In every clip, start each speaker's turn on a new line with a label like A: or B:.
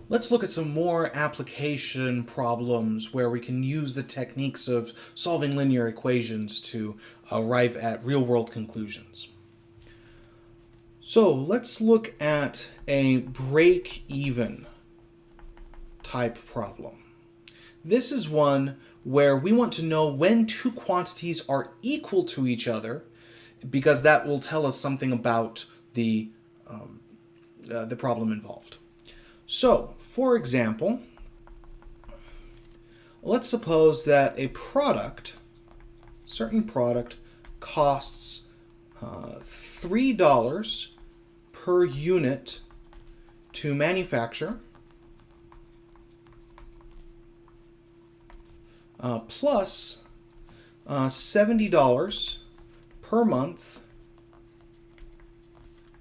A: Let's look at some more application problems where we can use the techniques of solving linear equations to arrive at real-world conclusions. So let's look at a break-even type problem. This is one where we want to know when two quantities are equal to each other, because that will tell us something about the problem involved. So, for example, let's suppose that a certain product, costs $3 per unit to manufacture, plus $70 per month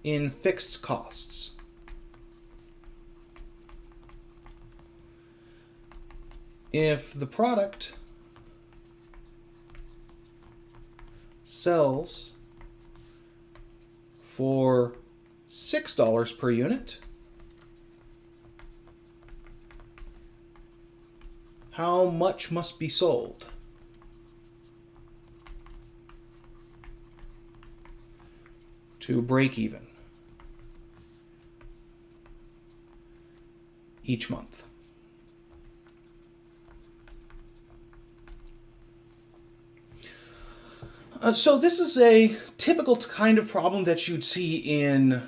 A: in fixed costs. If the product sells for $6 per unit, how much must be sold? To break even each month. So this is a typical kind of problem that you'd see in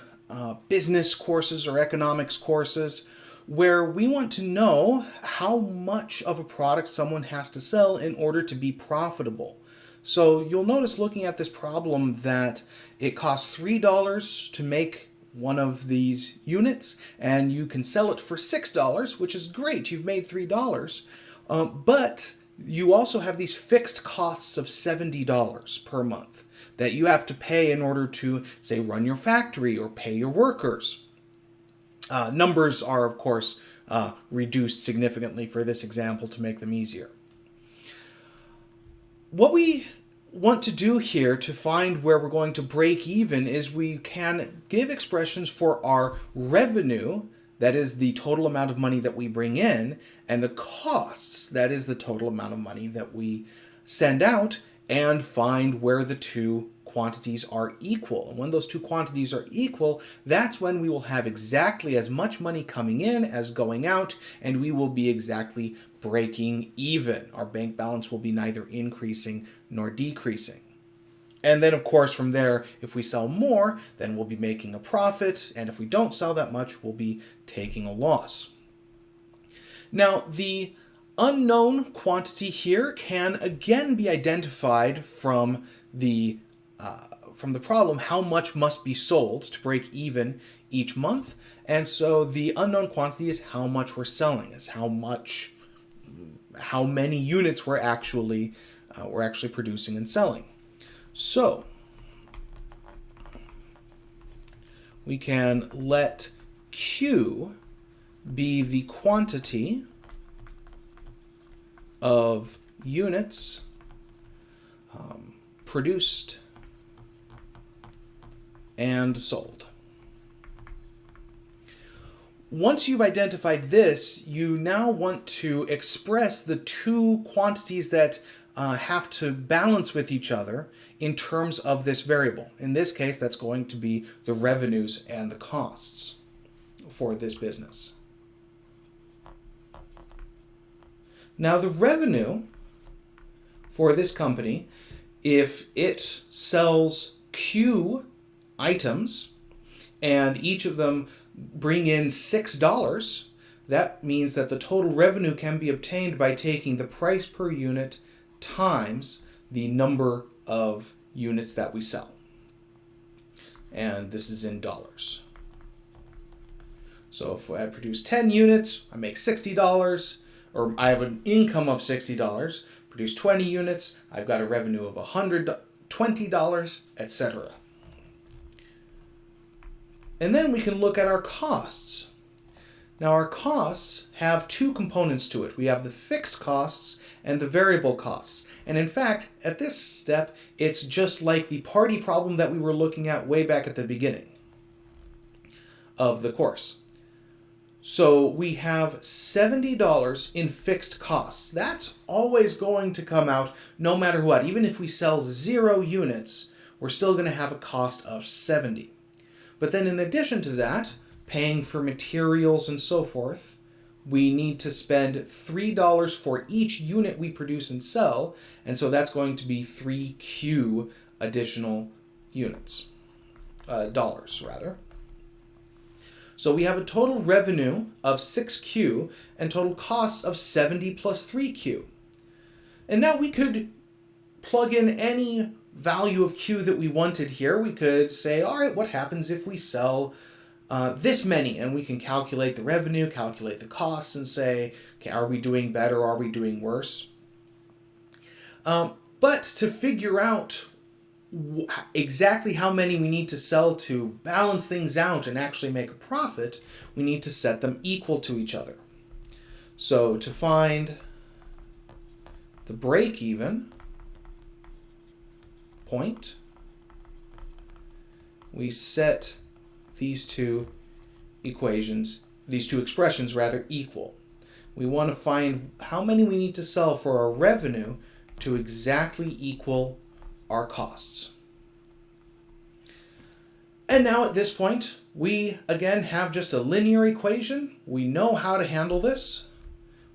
A: business courses or economics courses, where we want to know how much of a product someone has to sell in order to be profitable. So you'll notice looking at this problem that it costs $3 to make one of these units, and you can sell it for $6, which is great. You've made $3. But you also have these fixed costs of $70 per month that you have to pay in order to, say, run your factory or pay your workers. Numbers are, of course, reduced significantly for this example to make them easier. What we want to do here to find where we're going to break even is we can give expressions for our revenue, that is the total amount of money that we bring in, and the costs, that is the total amount of money that we send out, and find where the two quantities are equal. And when those two quantities are equal, that's when we will have exactly as much money coming in as going out, and we will be exactly breaking even. Our bank balance will be neither increasing nor decreasing. And then, of course, from there, if we sell more, then we'll be making a profit. And if we don't sell that much, we'll be taking a loss. Now, the unknown quantity here can again be identified from the problem, how much must be sold to break even each month. And so the unknown quantity is how much we're selling, is how many units we're actually producing and selling. So we can let Q be the quantity of units produced and sold. Once you've identified this, you now want to express the two quantities that have to balance with each other in terms of this variable. In this case, that's going to be the revenues and the costs for this business. Now, the revenue for this company, if it sells Q items and each of them bring in $6, that means that the total revenue can be obtained by taking the price per unit times the number of units that we sell. And this is in dollars. So if I produce 10 units, I make $60, or I have an income of $60. Produce 20 units, I've got a revenue of $120, etc. And then we can look at our costs. Now, our costs have two components to it. We have the fixed costs and the variable costs. And in fact, at this step, it's just like the party problem that we were looking at way back at the beginning of the course. So we have $70 in fixed costs. That's always going to come out no matter what. Even if we sell 0 units, we're still going to have a cost of 70. But then in addition to that, paying for materials and so forth, we need to spend $3 for each unit we produce and sell, and so that's going to be 3Q additional units, dollars rather. So we have a total revenue of 6Q and total costs of 70 plus 3Q. And now we could plug in any value of Q that we wanted here. We could say, all right, what happens if we sell this many? And we can calculate the revenue, calculate the costs, and say, okay, are we doing better? Are we doing worse? But to figure out exactly how many we need to sell to balance things out and actually make a profit, we need to set them equal to each other. So to find the break-even point, we set these two expressions rather equal. We want to find how many we need to sell for our revenue to exactly equal our costs. And now at this point, we again have just a linear equation. We know how to handle this.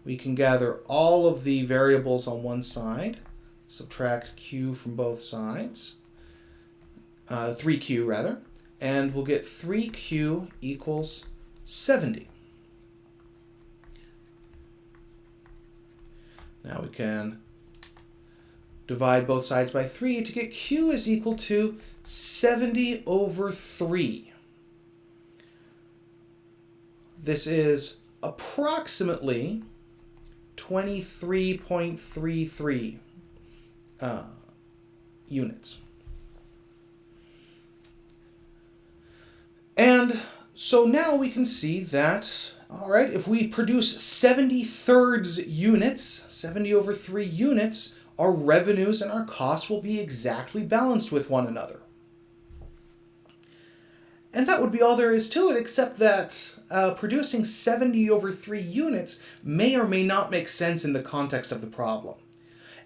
A: We can gather all of the variables on one side, subtract Q from both sides, 3Q rather, and we'll get 3Q equals 70. Now we can divide both sides by 3 to get Q is equal to 70 over 3. This is approximately 23.33 units. And so now we can see that, all right, if we produce 70 thirds units, 70 over 3 units, our revenues and our costs will be exactly balanced with one another. And that would be all there is to it, except that producing 70 over 3 units may or may not make sense in the context of the problem.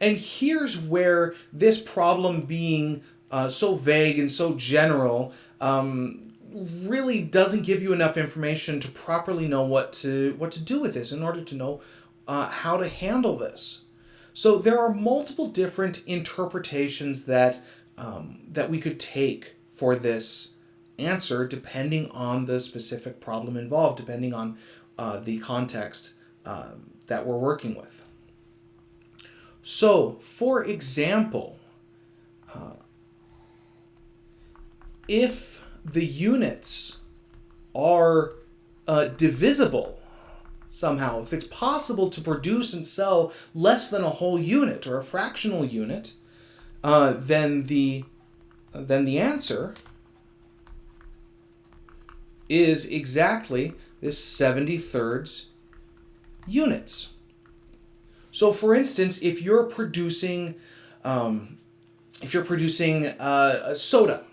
A: And here's where this problem being so vague and so general really doesn't give you enough information to properly know what to do with this in order to know how to handle this. So there are multiple different interpretations that we could take for this answer depending on the specific problem involved, depending on the context that we're working with. So, for example, if the units are divisible somehow, if it's possible to produce and sell less than a whole unit or a fractional unit, then the answer is exactly this 70 thirds units. So, for instance, if you're producing soda,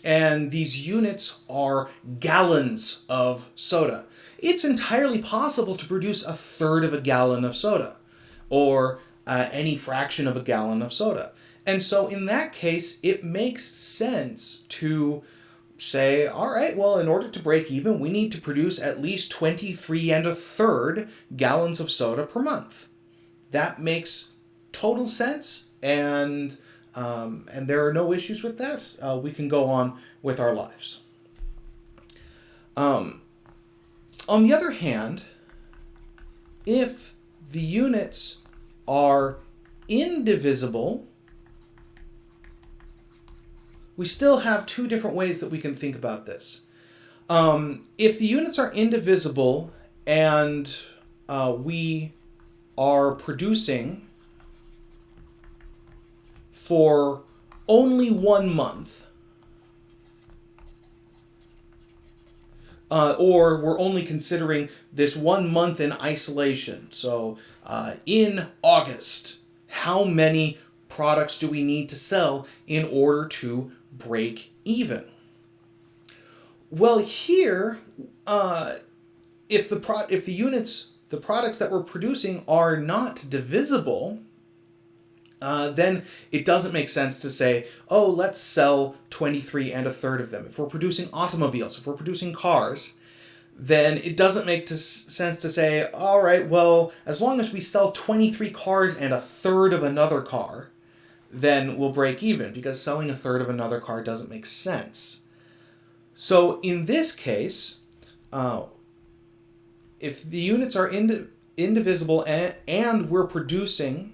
A: and these units are gallons of soda, it's entirely possible to produce a third of a gallon of soda, or any fraction of a gallon of soda. And so in that case, it makes sense to say, all right, well, in order to break even, we need to produce at least 23 1/3 gallons of soda per month. That makes total sense, and there are no issues with that. We can go on with our lives. On the other hand, if the units are indivisible, we still have two different ways that we can think about this. If the units are indivisible and we are producing for only 1 month, or we're only considering this 1 month in isolation. So in August, how many products do we need to sell in order to break even? Well, here, if the products that we're producing are not divisible, then it doesn't make sense to say, oh, let's sell 23 and a third of them. If we're producing automobiles, if we're producing cars, then it doesn't make sense to say, all right, well, as long as we sell 23 cars and a third of another car, then we'll break even, because selling a third of another car doesn't make sense. So in this case, if the units are indivisible and we're producing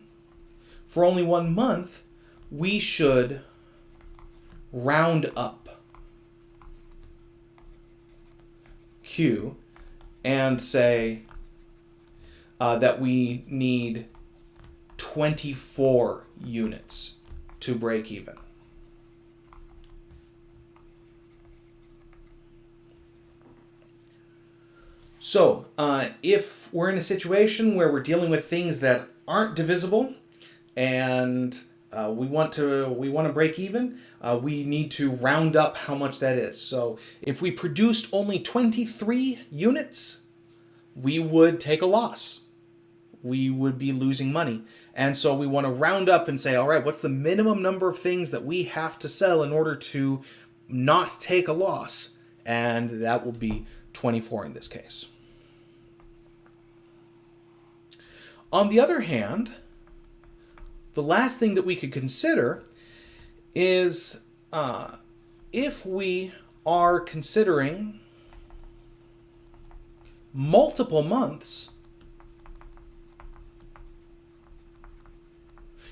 A: for only 1 month, we should round up Q and say that we need 24 units to break even. So if we're in a situation where we're dealing with things that aren't divisible and we want to break even, we need to round up how much that is. So if we produced only 23 units, we would take a loss. We would be losing money. And so we want to round up and say, all right, what's the minimum number of things that we have to sell in order to not take a loss? And that will be 24 in this case. On the other hand, the last thing that we could consider is if we are considering multiple months,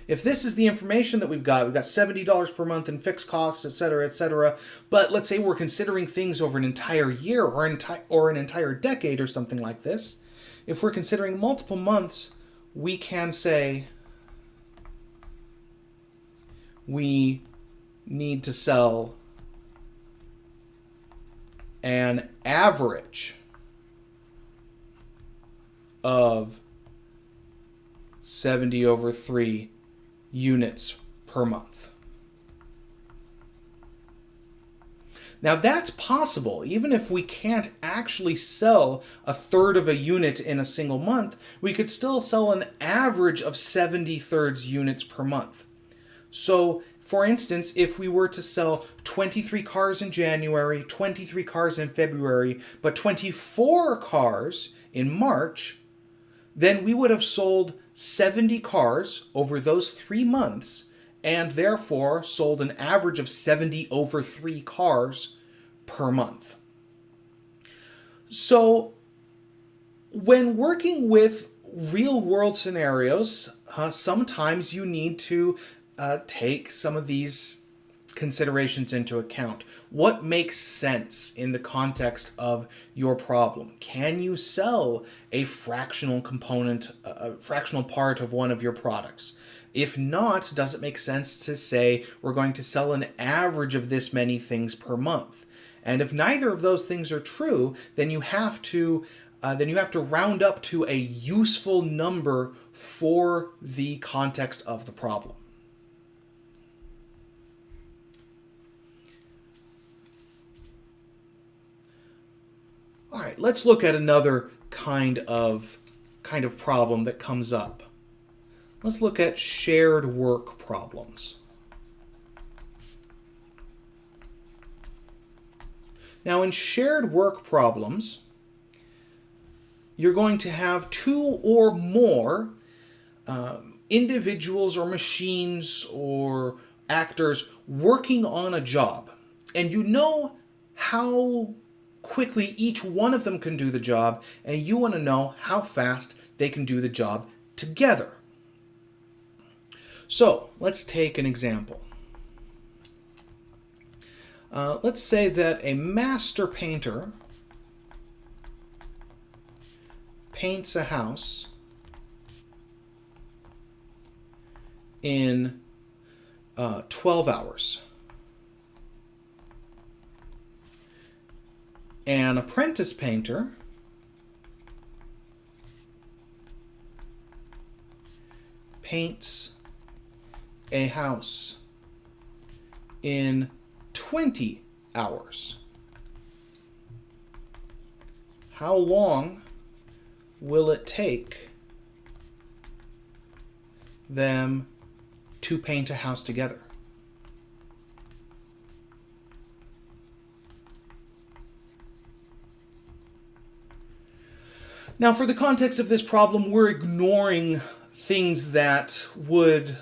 A: if this is the information that we've got $70 per month in fixed costs, etc., but let's say we're considering things over an entire year or an entire decade or something like this. If we're considering multiple months, we can say we need to sell an average of 70/3 units per month. Now that's possible. Even if we can't actually sell a third of a unit in a single month, we could still sell an average of 70/3 units per month. So, for instance, if we were to sell 23 cars in January, 23 cars in February, but 24 cars in March, then we would have sold 70 cars over those 3 months, and therefore sold an average of 70/3 cars per month. So when working with real world scenarios, sometimes you need to take some of these considerations into account. What makes sense in the context of your problem? Can you sell a fractional component, a fractional part of one of your products? If not, does it make sense to say we're going to sell an average of this many things per month? And if neither of those things are true, then you have to round up to a useful number for the context of the problem. All right, let's look at another kind of problem that comes up. Let's look at shared work problems. Now, in shared work problems, you're going to have 2 or more individuals or machines or actors working on a job. And you know how quickly each one of them can do the job, and you want to know how fast they can do the job together. So, let's take an example. Let's say that a master painter paints a house in 12 hours. An apprentice painter paints a house in 20 hours. how long will it take them to paint a house together? Now, for the context of this problem, we're ignoring things that would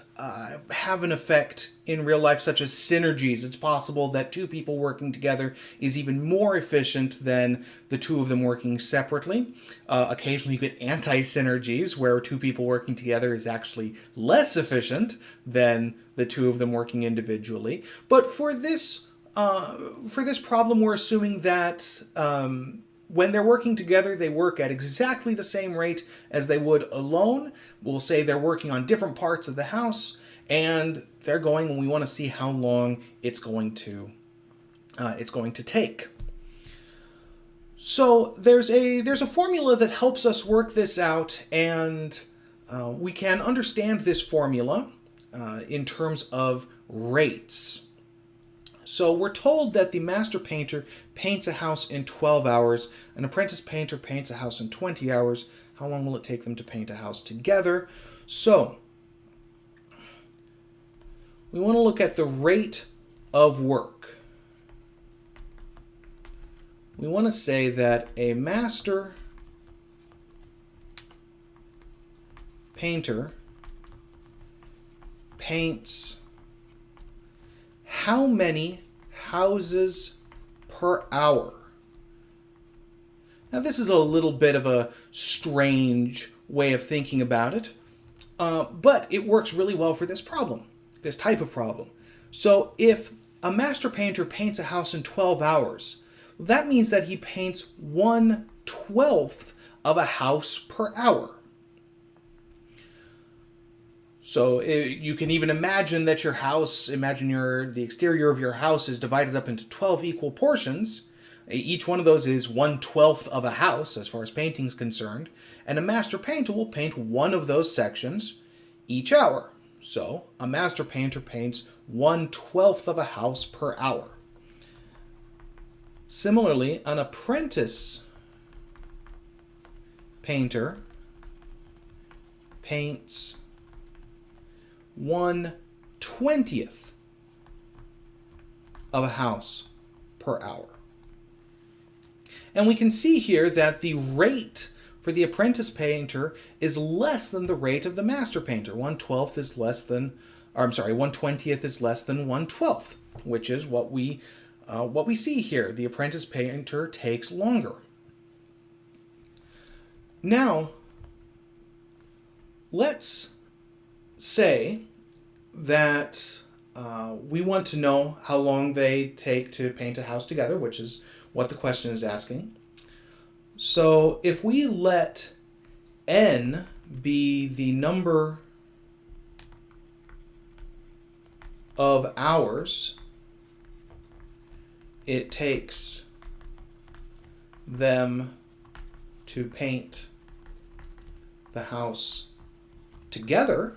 A: have an effect in real life, such as synergies. It's possible that two people working together is even more efficient than the two of them working separately. Occasionally you get anti-synergies, where two people working together is actually less efficient than the two of them working individually. But for this problem, we're assuming that when they're working together, they work at exactly the same rate as they would alone. We'll say they're working on different parts of the house, and they're going, and we want to see how long it's going to take. So there's a formula that helps us work this out, and we can understand this formula in terms of rates. So we're told that the master painter paints a house in 12 hours, an apprentice painter paints a house in 20 hours. How long will it take them to paint a house together? So we want to look at the rate of work. We want to say that a master painter paints how many houses per hour? Now, this is a little bit of a strange way of thinking about it, but it works really well for this problem, this type of problem. So if a master painter paints a house in 12 hours, that means that he paints 1/12 of a house per hour. So you can even imagine that your house, the exterior of your house is divided up into 12 equal portions. Each one of those is 1/12 of a house as far as painting is concerned. And a master painter will paint one of those sections each hour. So a master painter paints 1/12 of a house per hour. Similarly, an apprentice painter paints 1/20 of a house per hour. And we can see here that the rate for the apprentice painter is less than the rate of the master painter. 1/12 is less than, 1/20 is less than 1/12, which is what we see here. The apprentice painter takes longer. Now, let's say that we want to know how long they take to paint a house together, which is what the question is asking. So if we let n be the number of hours it takes them to paint the house together,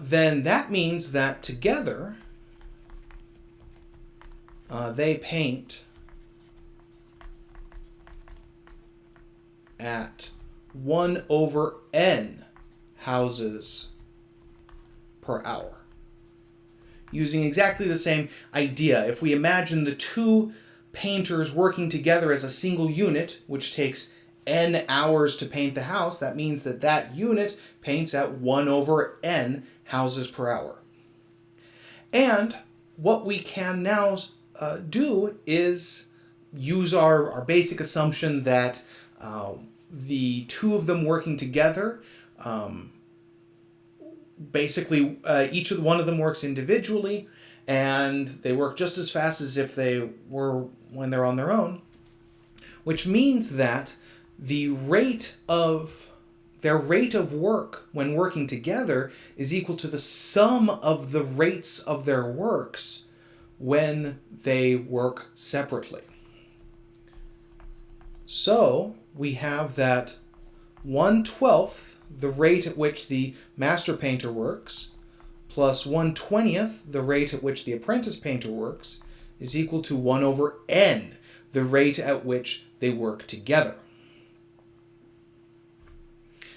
A: then that means that together they paint at 1/n houses per hour. Using exactly the same idea, if we imagine the two painters working together as a single unit, which takes n hours to paint the house, that means that that unit paints at 1/n houses per hour. And what we can now do is use our basic assumption that the two of them working together, basically each one of them works individually, and they work just as fast as if they were when they're on their own, which means that the rate of their rate of work when working together is equal to the sum of the rates of their works when they work separately. So we have that 1/12, the rate at which the master painter works, plus 1/20, the rate at which the apprentice painter works, is equal to 1 over n, the rate at which they work together.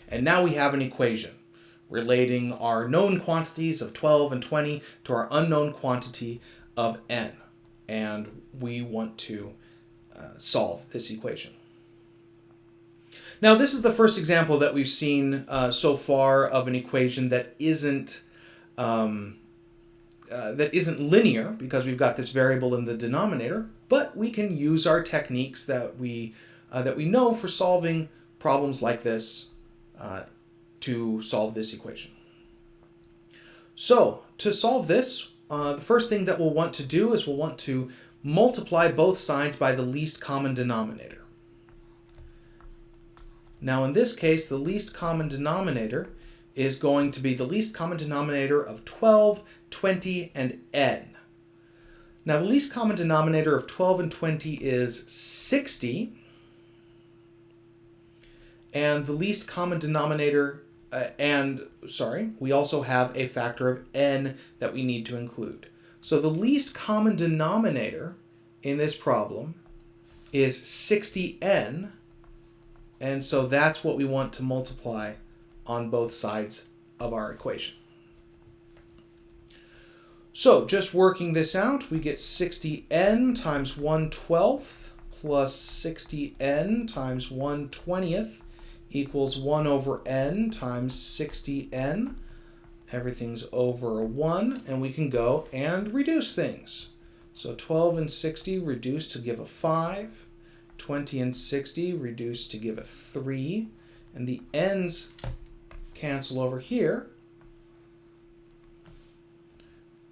A: And now we have an equation relating our known quantities of 12 and 20 to our unknown quantity of n. And we want to solve this equation. Now, this is the first example that we've seen so far of an equation that isn't linear, because we've got this variable in the denominator, but we can use our techniques that we know for solving problems like this to solve this equation. So, to solve this, the first thing that we'll want to do is we'll want to multiply both sides by the least common denominator. Now, in this case, the least common denominator is going to be the least common denominator of 12, 20, and n. Now, the least common denominator of 12 and 20 is 60. And the least common denominator, we also have a factor of n that we need to include. So the least common denominator in this problem is 60n. And so that's what we want to multiply on both sides of our equation. So just working this out, we get 60n times 1/12 plus 60n times 1/20 equals 1 over n times 60n. Everything's over a 1, and we can go and reduce things. So 12 and 60 reduce to give a 5. 20 and 60 reduce to give a 3, and the n's cancel over here.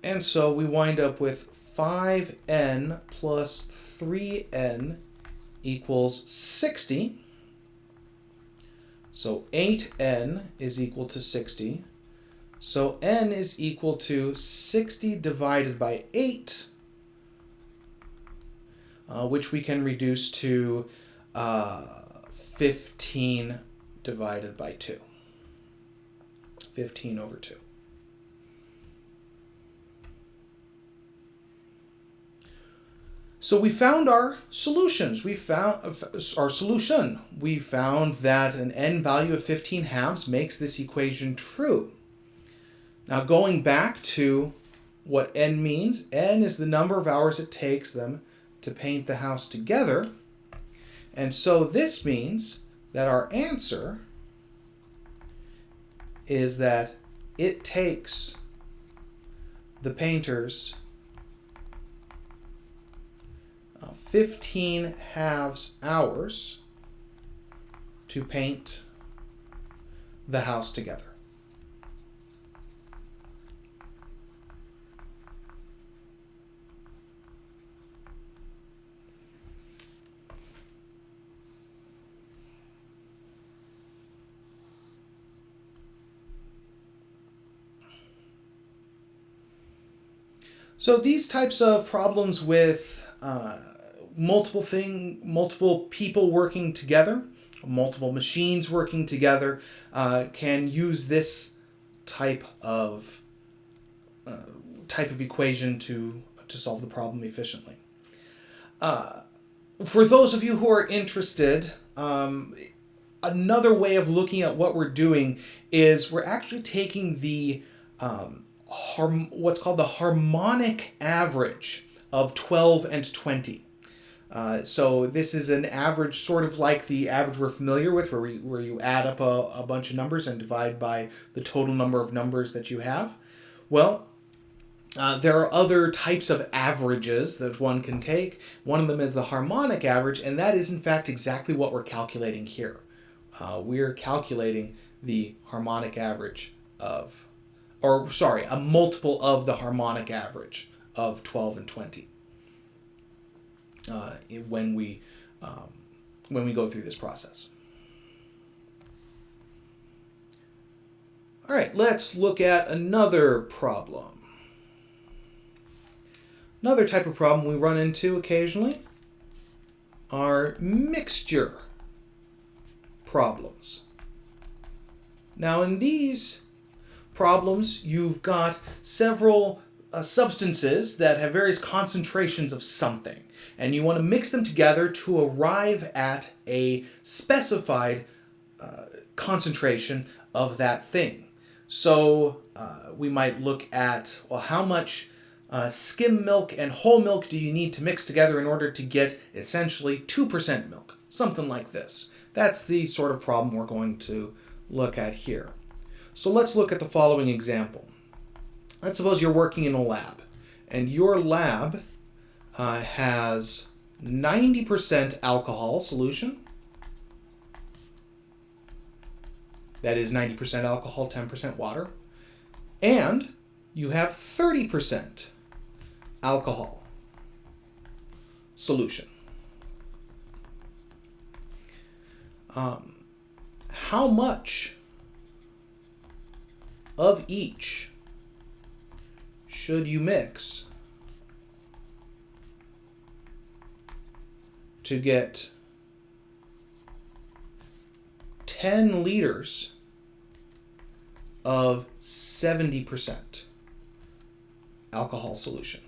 A: And so we wind up with 5n plus 3n equals 60. So 8n is equal to 60. So n is equal to 60 divided by 8, which we can reduce to 15 divided by 2. 15 over 2. So we found our solutions. We found our solution. We found that an n value of 15 halves makes this equation true. Now, going back to what n means, n is the number of hours it takes them to paint the house together. And so this means that our answer is that it takes the painters 15 halves hours to paint the house together. So these types of problems with multiple people working together, multiple machines working together, can use this type of equation to solve the problem efficiently. For those of you who are interested, another way of looking at what we're doing is we're actually taking the what's called the harmonic average of 12 and 20. So this is an average sort of like the average we're familiar with, where you add up a bunch of numbers and divide by the total number of numbers that you have. Well, there are other types of averages that one can take. One of them is the harmonic average, and that is in fact exactly what we're calculating here. We're calculating the harmonic average of, a multiple of the harmonic average of 12 and 20. When we go through this process. All right, let's look at another problem. Another type of problem we run into occasionally are mixture problems. Now, in these problems, you've got several substances that have various concentrations of something, and you want to mix them together to arrive at a specified concentration of that thing. So we might look at, well, how much skim milk and whole milk do you need to mix together in order to get essentially 2% milk? Something like this. That's the sort of problem we're going to look at here. So let's look at the following example. Let's suppose you're working in a lab, and your lab has 90% alcohol solution. That is 90% alcohol, 10% water. And you have 30% alcohol solution. How much of each should you mix to get 10 liters of 70% alcohol solution?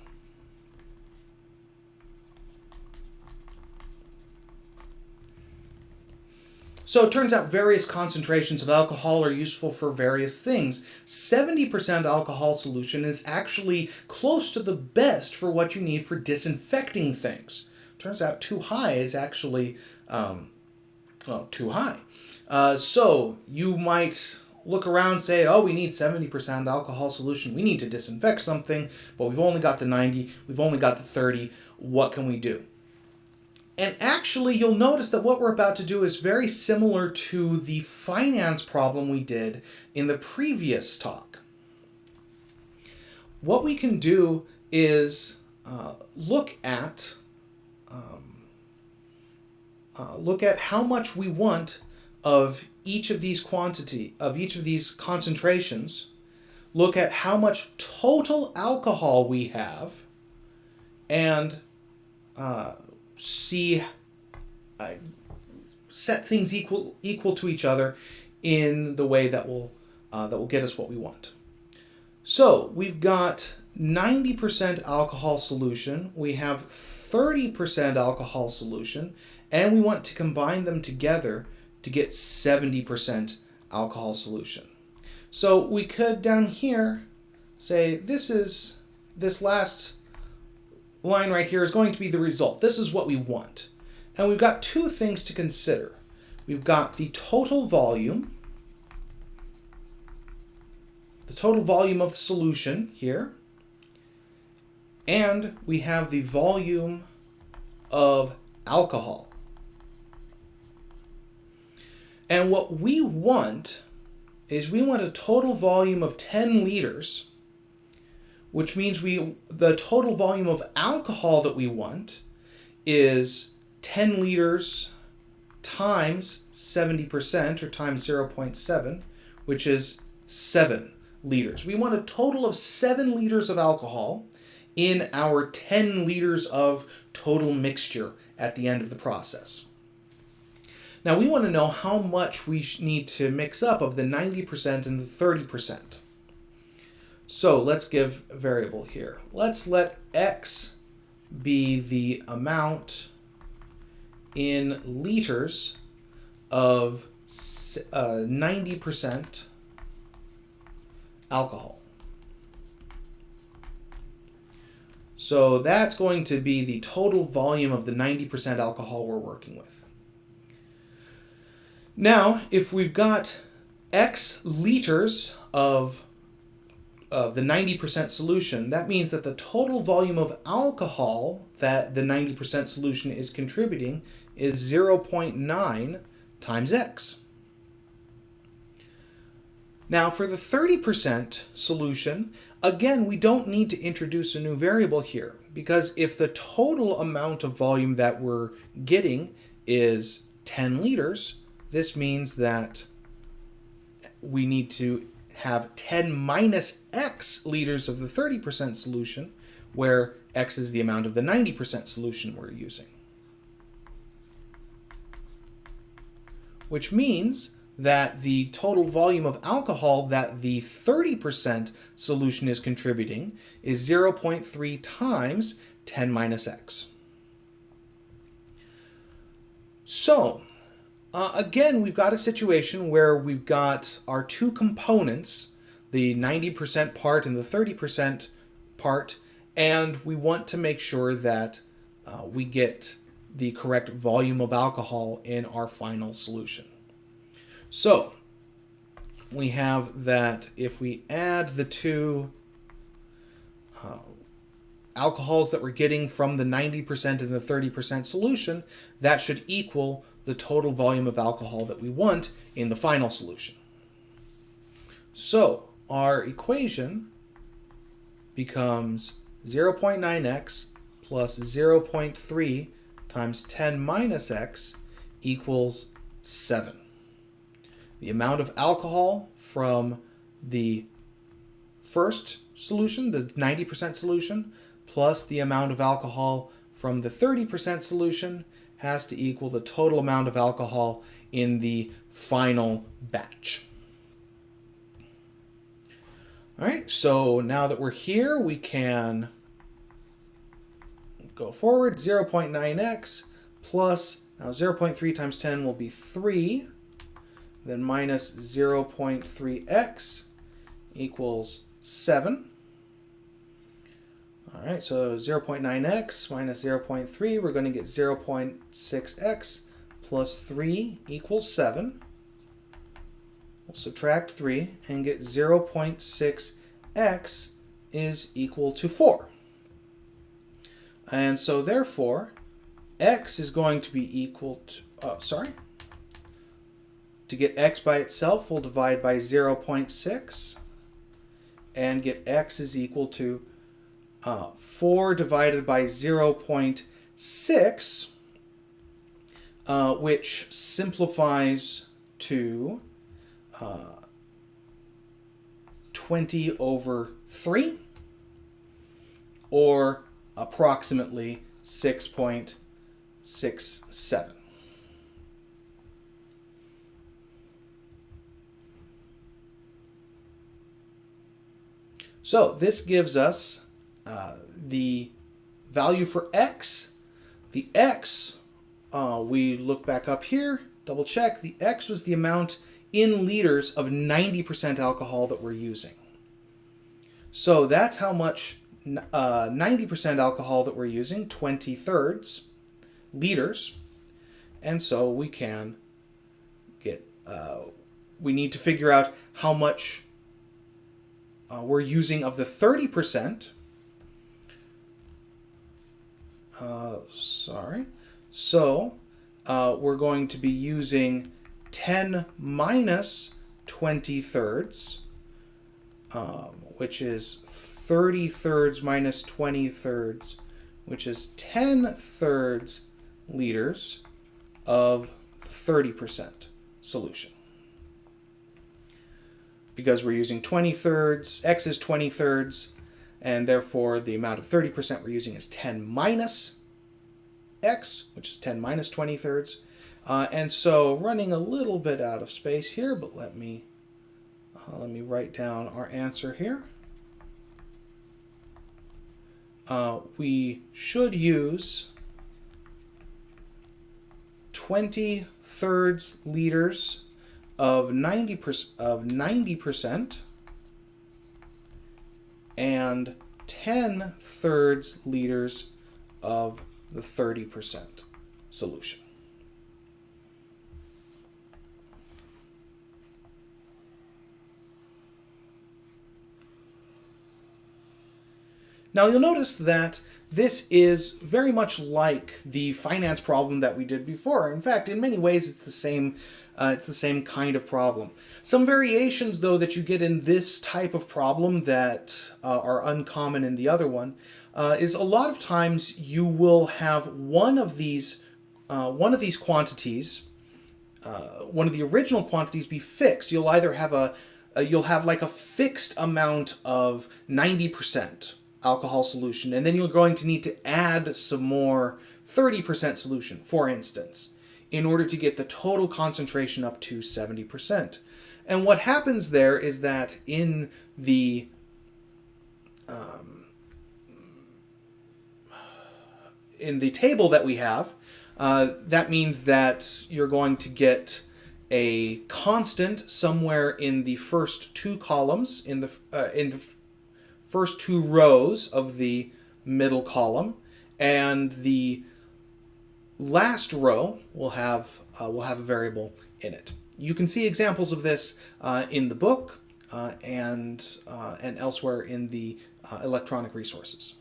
A: So it turns out various concentrations of alcohol are useful for various things. 70% alcohol solution is actually close to the best for what you need for disinfecting things. Turns out too high is actually, too high. So you might look around and say, oh, we need 70% alcohol solution. We need to disinfect something, but we've only got the 90, we've only got the 30. What can we do? And actually, you'll notice that what we're about to do is very similar to the finance problem we did in the previous talk. What we can do is look at how much we want of each of these concentrations, look at how much total alcohol we have, and set things equal to each other in the way that will get us what we want. So we've got 90% alcohol solution, we have 30% alcohol solution, and we want to combine them together to get 70% alcohol solution. So we could down here say this last line right here is going to be the result. This is what we want. And we've got two things to consider. We've got the total volume of the solution here, and we have the volume of alcohol. And what we want is we want a total volume of 10 liters, which means the total volume of alcohol that we want is 10 liters times 70%, or times 0.7, which is 7 liters. We want a total of 7 liters of alcohol in our 10 liters of total mixture at the end of the process. Now we want to know how much we need to mix up of the 90% and the 30%. So let's give a variable here. Let's let x be the amount in liters of 90% alcohol. So that's going to be the total volume of the 90% alcohol we're working with. Now, if we've got x liters of the 90% solution, that means that the total volume of alcohol that the 90% solution is contributing is 0.9 times x. Now for the 30% solution, again, we don't need to introduce a new variable here, because if the total amount of volume that we're getting is 10 liters, this means that we need to have 10 minus x liters of the 30% solution, where x is the amount of the 90% solution we're using. Which means that the total volume of alcohol that the 30% solution is contributing is 0.3 times 10 minus x. So, again, we've got a situation where we've got our two components, the 90% part and the 30% part, and we want to make sure that we get the correct volume of alcohol in our final solution. So, we have that if we add the two alcohols that we're getting from the 90% and the 30% solution, that should equal the total volume of alcohol that we want in the final solution. So, our equation becomes 0.9x plus 0.3 times 10 minus x equals 7. The amount of alcohol from the first solution, the 90% solution, plus the amount of alcohol from the 30% solution has to equal the total amount of alcohol in the final batch. All right, so now that we're here, we can go forward. 0.9x plus, now 0.3 times 10 will be 3, then minus 0.3x equals 7. All right, so 0.9x minus 0.3, we're going to get 0.6x plus 3 equals 7. We'll subtract 3 and get 0.6x is equal to 4. And so therefore, x is going to be equal to, to get x by itself, we'll divide by 0.6 and get x is equal to 4 divided by 0.6, which simplifies to 20 over 3, or approximately 6.67. So this gives us the value for x. The x, we look back up here, double check, the x was the amount in liters of 90% alcohol that we're using. So that's how much 90% alcohol that we're using, 20/3 liters. And so we can get, we need to figure out how much we're using of the 30%. So we're going to be using 10 minus 20/3, which is 30/3 minus 20/3, which is 10/3 liters of 30% solution. Because we're using 20/3, x is 20/3, and therefore the amount of 30% we're using is 10 minus x, which is 10 minus 20/3. And so running a little bit out of space here, but let me write down our answer here. We should use 20/3 liters of 90% and 10/3 liters of the 30% solution. Now you'll notice that this is very much like the finance problem that we did before. In fact, in many ways, it's the same kind of problem. Some variations, though, that you get in this type of problem that are uncommon in the other one is a lot of times you will have one of these quantities, one of the original quantities, be fixed. You'll either have you'll have like a fixed amount of 90% alcohol solution, and then you're going to need to add some more 30% solution, for instance. in order to get the total concentration up to 70%. And what happens there is that in the table that we have, that means that you're going to get a constant somewhere in the first two columns, in the first two rows of the middle column, and the last row will have a variable in it. You can see examples of this in the book and elsewhere in the electronic resources.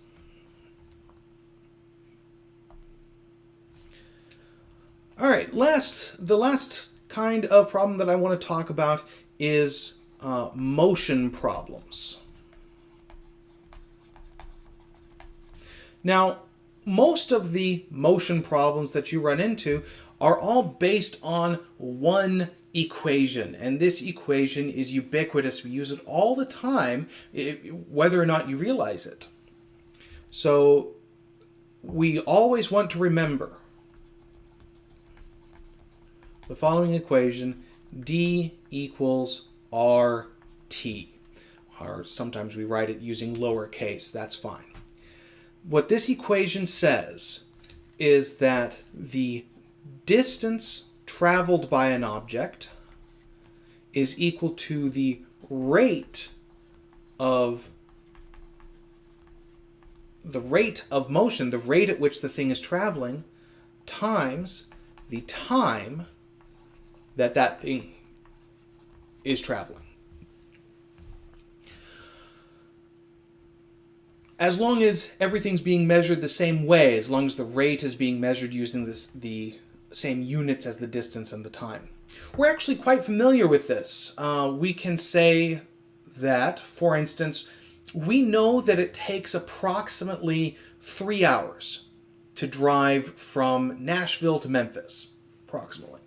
A: All right, the last kind of problem that I want to talk about is motion problems. Now, most of the motion problems that you run into are all based on one equation, and this equation is ubiquitous. We use it all the time, whether or not you realize it. So we always want to remember the following equation: D equals RT. Or sometimes we write it using lowercase, that's fine. What this equation says is that the distance traveled by an object is equal to the rate of motion, the rate at which the thing is traveling, times the time that thing is traveling. As long as everything's being measured the same way, as long as the rate is being measured using the same units as the distance and the time. We're actually quite familiar with this. We can say that, for instance, we know that it takes approximately 3 hours to drive from Nashville to Memphis, approximately.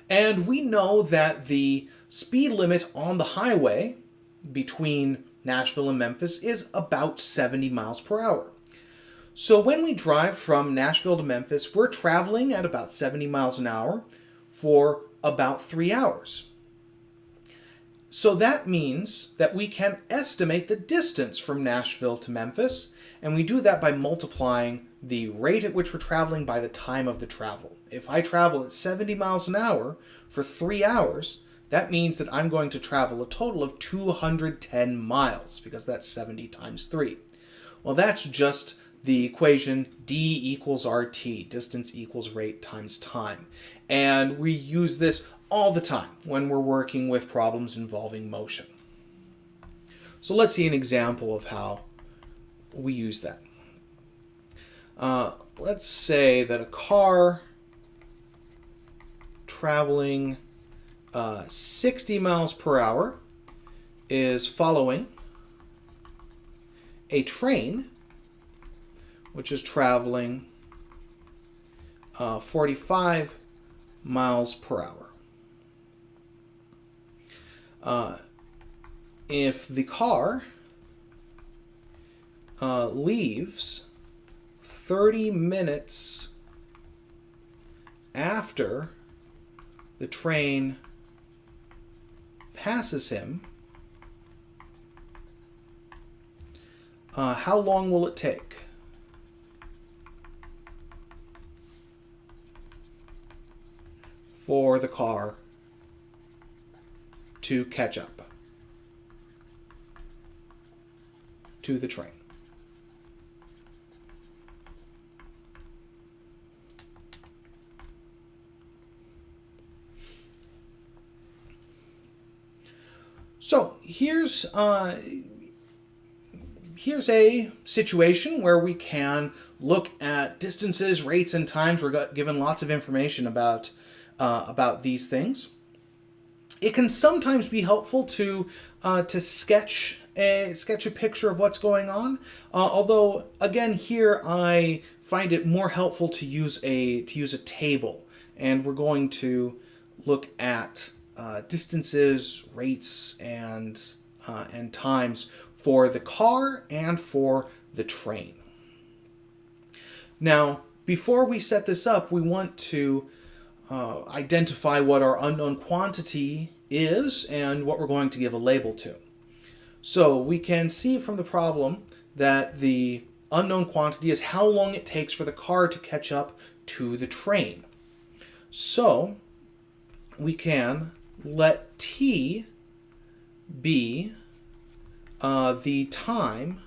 A: And we know that the speed limit on the highway between Nashville and Memphis is about 70 miles per hour. So when we drive from Nashville to Memphis, we're traveling at about 70 miles an hour for about 3 hours. So that means that we can estimate the distance from Nashville to Memphis, and we do that by multiplying the rate at which we're traveling by the time of the travel. If I travel at 70 miles an hour for 3 hours, that means that I'm going to travel a total of 210 miles, because that's 70 times 3. Well, that's just the equation D equals RT, distance equals rate times time. And we use this all the time when we're working with problems involving motion. So let's see an example of how we use that. Let's say that a car traveling 60 miles per hour is following a train which is traveling 45 miles per hour. If the car leaves 30 minutes after the train passes him, how long will it take for the car to catch up to the train? So here's a situation where we can look at distances, rates, and times. We're given lots of information about these things. It can sometimes be helpful to sketch a picture of what's going on. Although again, here I find it more helpful to use a table, and we're going to look at distances, rates, and times for the car and for the train. Now, before we set this up, we want to identify what our unknown quantity is and what we're going to give a label to. So we can see from the problem that the unknown quantity is how long it takes for the car to catch up to the train. So we can let t be the time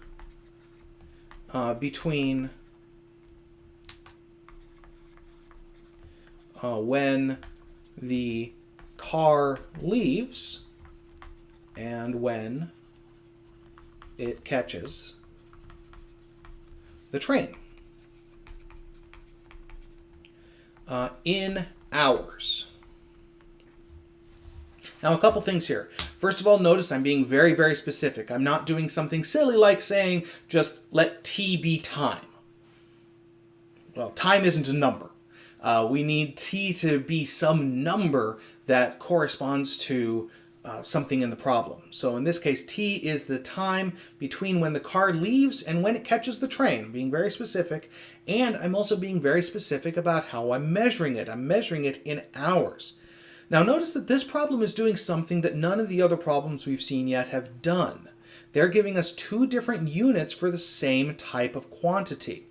A: between when the car leaves and when it catches the train. In hours. Now, a couple things here. First of all, notice I'm being very, very specific. I'm not doing something silly like saying just let t be time. Well, time isn't a number. We need t to be some number that corresponds to something in the problem. So in this case, t is the time between when the car leaves and when it catches the train. I'm being very specific. And I'm also being very specific about how I'm measuring it. I'm measuring it in hours. Now notice that this problem is doing something that none of the other problems we've seen yet have done. They're giving us two different units for the same type of quantity.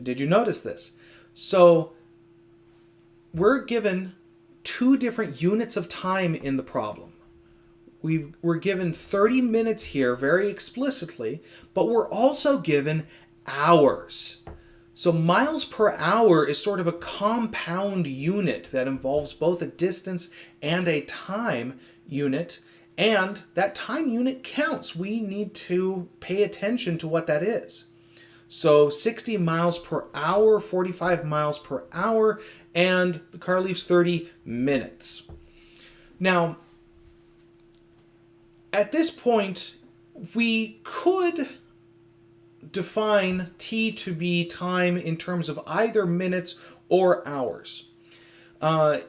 A: Did you notice this? So we're given two different units of time in the problem. We're given 30 minutes here very explicitly, but we're also given hours. So miles per hour is sort of a compound unit that involves both a distance and a time unit, and that time unit counts. We need to pay attention to what that is. So 60 miles per hour, 45 miles per hour, and the car leaves 30 minutes. Now, at this point, we could define t to be time in terms of either minutes or hours.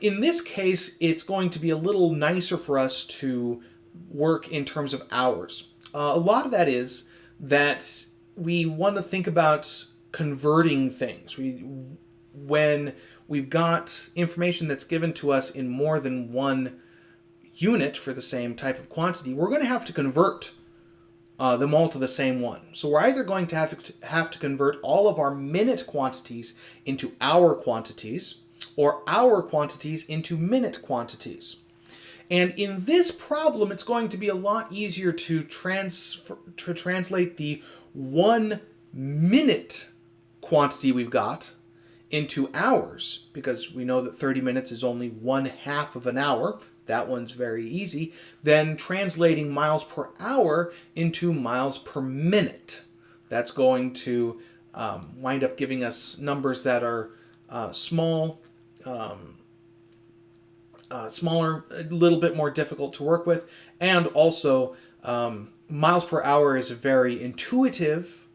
A: In this case, it's going to be a little nicer for us to work in terms of hours. A lot of that is that we want to think about converting things. When we've got information that's given to us in more than one unit for the same type of quantity, we're going to have to convert them all to the same one. So we're either going to have to convert all of our minute quantities into hour quantities, or hour quantities into minute quantities. And in this problem, it's going to be a lot easier to translate the 1 minute quantity we've got into hours, because we know that 30 minutes is only 1/2 of an hour. That one's very easy. Then translating miles per hour into miles per minute. That's going to wind up giving us numbers that are smaller, a little bit more difficult to work with. And also, miles per hour is a very intuitive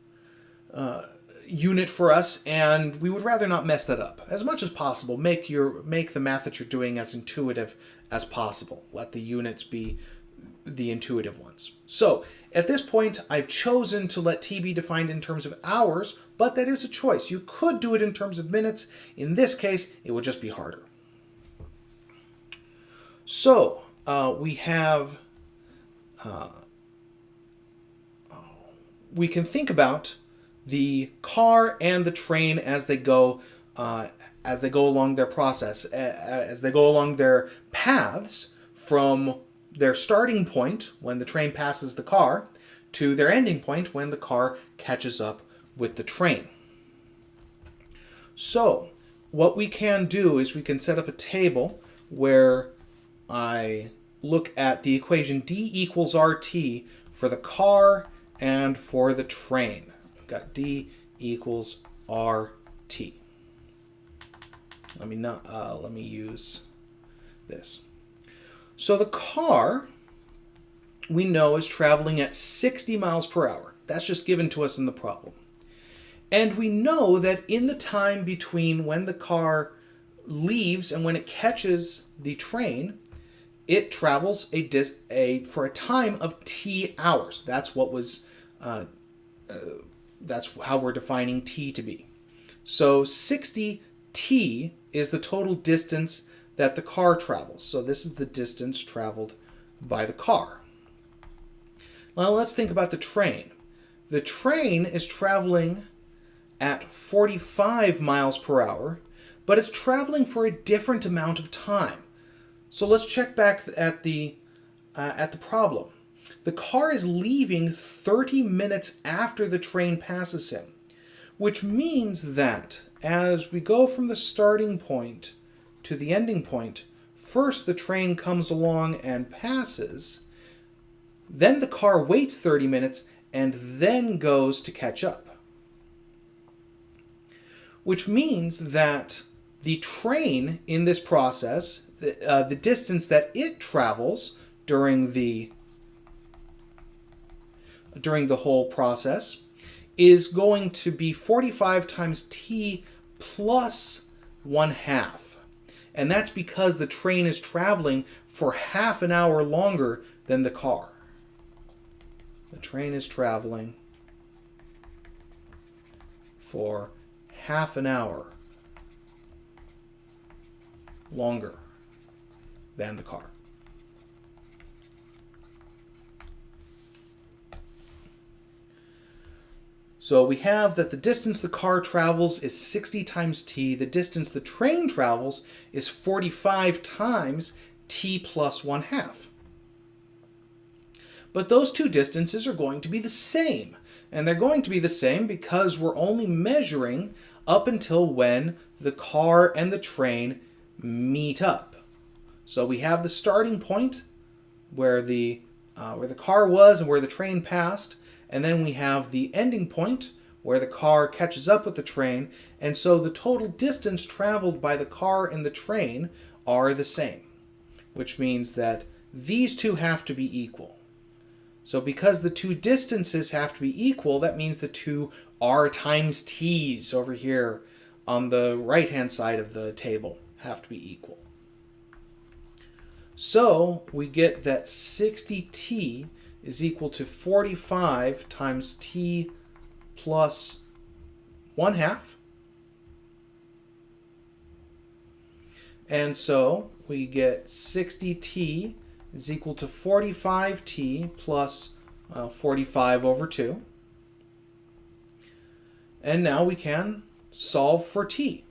A: unit for us, and we would rather not mess that up. As much as possible, make the math that you're doing as intuitive as possible. Let the units be the intuitive ones. So at this point, I've chosen to let t be defined in terms of hours, but that is a choice. You could do it in terms of minutes. In this case, it would just be harder. So we can think about the car and the train as they go along their process, as they go along their paths from their starting point when the train passes the car to their ending point when the car catches up with the train. So what we can do is we can set up a table where I look at the equation d equals rt for the car and for the train. We've got d equals rt. Let me use this. So the car, we know, is traveling at 60 miles per hour. That's just given to us in the problem. And we know that in the time between when the car leaves and when it catches the train, it travels for a time of t hours. That's what was. That's how we're defining t to be. So 60 t is the total distance that the car travels. So this is the distance traveled by the car. Now let's think about the train. The train is traveling at 45 miles per hour, but it's traveling for a different amount of time. So let's check back at the problem. The car is leaving 30 minutes after the train passes him, which means that as we go from the starting point to the ending point, first the train comes along and passes, then the car waits 30 minutes and then goes to catch up. Which means that the train in this process, the distance that it travels during the whole process is going to be 45 times t plus 1/2. And that's because the train is traveling for half an hour longer than the car. The train is traveling for half an hour longer than the car. So we have that the distance the car travels is 60 times t. The distance the train travels is 45 times t plus 1/2. But those two distances are going to be the same. And they're going to be the same because we're only measuring up until when the car and the train meet up. So we have the starting point where the car was and where the train passed. And then we have the ending point where the car catches up with the train. And so the total distance traveled by the car and the train are the same, which means that these two have to be equal. So because the two distances have to be equal, that means the two r times t's over here on the right-hand side of the table have to be equal. So we get that 60t is equal to 45 times t plus 1/2. And so we get 60t is equal to 45t plus 45 over 2. And now we can solve for t.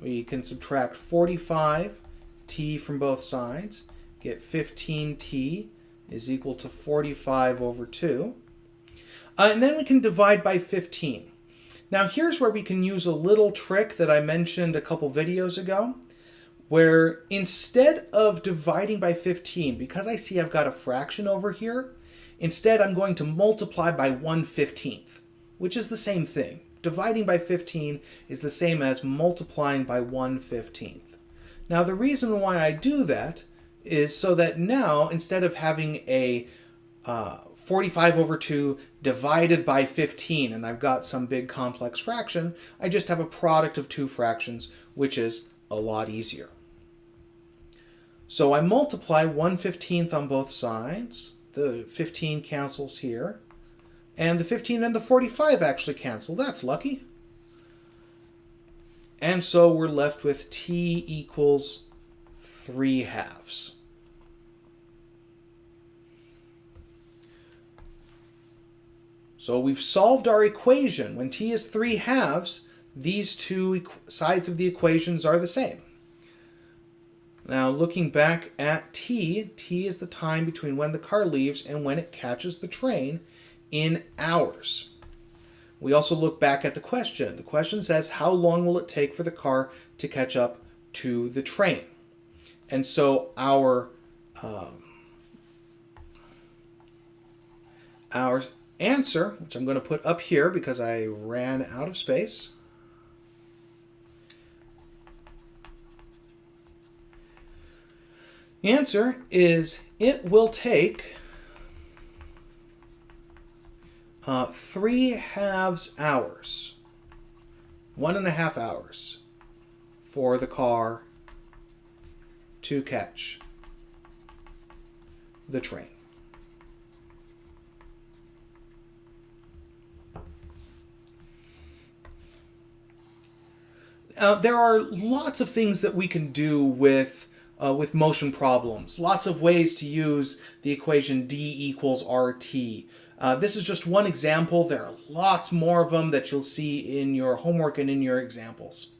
A: We can subtract 45t from both sides, get 15t is equal to 45 over 2. And then we can divide by 15. Now here's where we can use a little trick that I mentioned a couple videos ago, where instead of dividing by 15, because I see I've got a fraction over here, instead I'm going to multiply by 1/15, which is the same thing. Dividing by 15 is the same as multiplying by 1/15. Now the reason why I do that is so that now, instead of having a 45 over 2 divided by 15, and I've got some big complex fraction, I just have a product of two fractions, which is a lot easier. So I multiply 1/15 on both sides. The 15 cancels here. And the 15 and the 45 actually cancel. That's lucky. And so we're left with t equals 3/2. So we've solved our equation. When t is 3/2, these two sides of the equations are the same. Now looking back at t is the time between when the car leaves and when it catches the train in hours. We also look back at the question. The question says, how long will it take for the car to catch up to the train? And so our answer, which I'm going to put up here because I ran out of space, the answer is it will take 3/2 hours, 1.5 hours for the car to catch the train. There are lots of things that we can do with motion problems. Lots of ways to use the equation d equals rt. This is just one example. There are lots more of them that you'll see in your homework and in your examples.